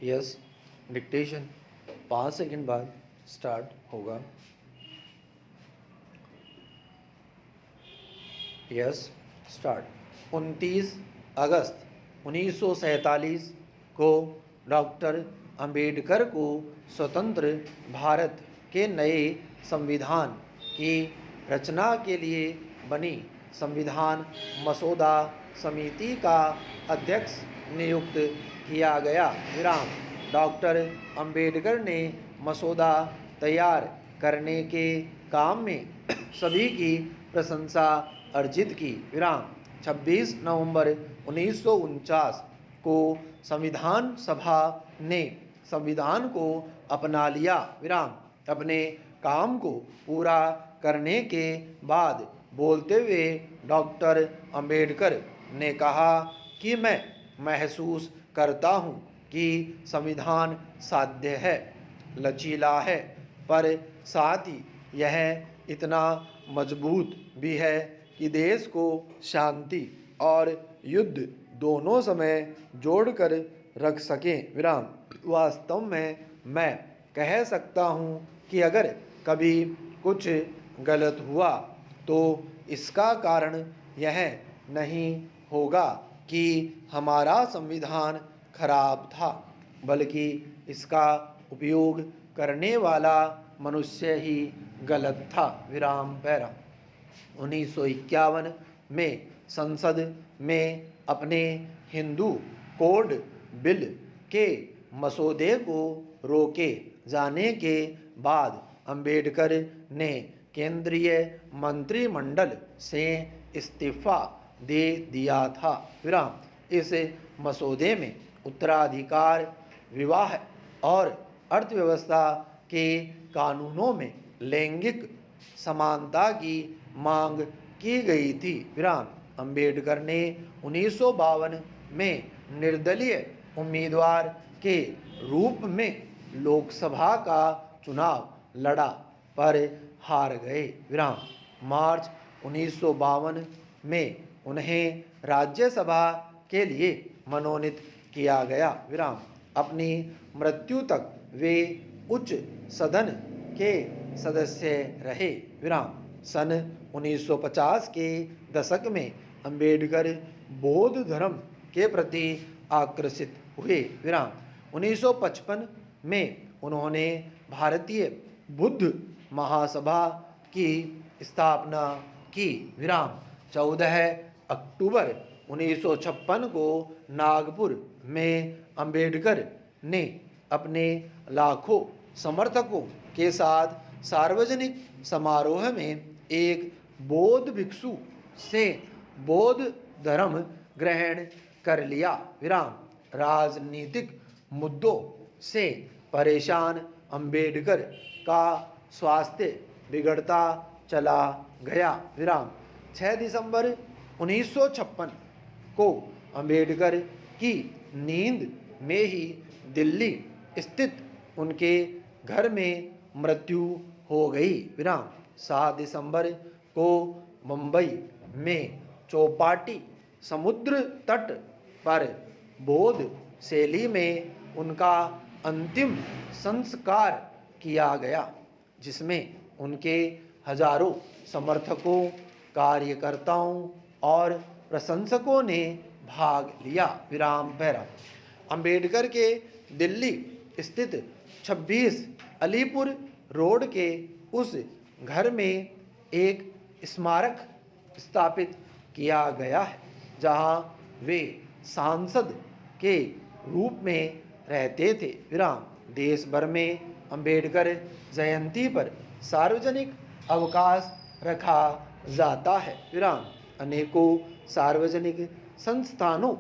Yes, dictation 5 second बाद start होगा। Yes, start. 29 अगस्त 1947 को डॉक्टर अंबेडकर को स्वतंत्र भारत के नए संविधान की रचना के लिए बनी संविधान मसौदा समिति का अध्यक्ष नियुक्त किया गया। विराम। डॉक्टर अंबेडकर ने मसौदा तैयार करने के काम में सभी की प्रशंसा अर्जित की। विराम। 26 नवंबर 1949 को संविधान सभा ने संविधान को अपना लिया। विराम। अपने काम को पूरा करने के बाद बोलते हुए डॉक्टर अंबेडकर ने कहा कि मैं महसूस करता हूँ कि संविधान साध्य है, लचीला है, पर साथ ही यह इतना मजबूत भी है कि देश को शांति और युद्ध दोनों समय जोड़कर रख सकें। विराम। वास्तव में मैं कह सकता हूँ कि अगर कभी कुछ गलत हुआ तो इसका कारण यह नहीं होगा कि हमारा संविधान खराब था, बल्कि इसका उपयोग करने वाला मनुष्य ही गलत था। विराम पैरा। 1951 में संसद में अपने हिंदू कोड बिल के मसौदे को रोके जाने के बाद अंबेडकर ने केंद्रीय मंत्रिमंडल से इस्तीफा दे दिया था। विराम। इस मसौदे में उत्तराधिकार, विवाह और अर्थव्यवस्था के कानूनों में लैंगिक समानता की मांग की गई थी। विराम। अंबेडकर ने 1952 में निर्दलीय उम्मीदवार के रूप में लोकसभा का चुनाव लड़ा पर हार गए। विराम। मार्च 1952 में उन्हें राज्यसभा के लिए मनोनीत किया गया। विराम। अपनी मृत्यु तक वे उच्च सदन के सदस्य रहे। विराम। सन 1950 के दशक में अंबेडकर बौद्ध धर्म के प्रति आकर्षित हुए। विराम। 1955 में उन्होंने भारतीय बुद्ध महासभा की स्थापना की। विराम। 14 अक्टूबर 1956 को नागपुर में अंबेडकर ने अपने लाखों समर्थकों के साथ सार्वजनिक समारोह में एक बौद्ध भिक्षु से बौद्ध धर्म ग्रहण कर लिया। विराम। राजनीतिक मुद्दों से परेशान अंबेडकर का स्वास्थ्य बिगड़ता चला गया। विराम। 6 दिसंबर 1956 को अंबेडकर की नींद में ही दिल्ली स्थित उनके घर में मृत्यु हो गई। विराम। 7 दिसंबर को मुंबई में चौपाटी समुद्र तट पर बौद्ध शैली में उनका अंतिम संस्कार किया गया, जिसमें उनके हजारों समर्थकों, कार्यकर्ताओं और प्रशंसकों ने भाग लिया। विराम पैरा। अंबेडकर के दिल्ली स्थित 26 अलीपुर रोड के उस घर में एक स्मारक स्थापित किया गया है, जहां वे सांसद के रूप में रहते थे। विराम। देश भर में अंबेडकर जयंती पर सार्वजनिक अवकाश रखा जाता है। विराम। अनेकों सार्वजनिक संस्थानों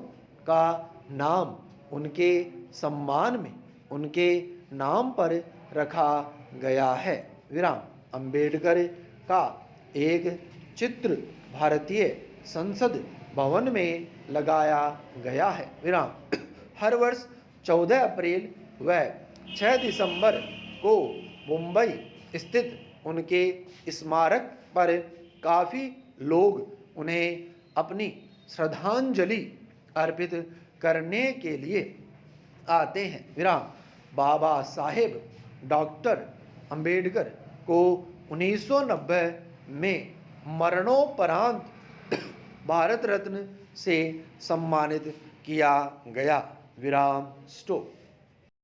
का नाम उनके सम्मान में उनके नाम पर रखा गया है। विराम। अंबेडकर का एक चित्र भारतीय संसद भवन में लगाया गया है। विराम। हर वर्ष 14 अप्रैल व 6 दिसंबर को मुंबई स्थित उनके स्मारक पर काफ़ी लोग उन्हें अपनी श्रद्धांजलि अर्पित करने के लिए आते हैं। विराम। बाबा साहेब डॉक्टर अंबेडकर को 1990 में मरणोपरांत भारत रत्न से सम्मानित किया गया। विराम। स्टॉप।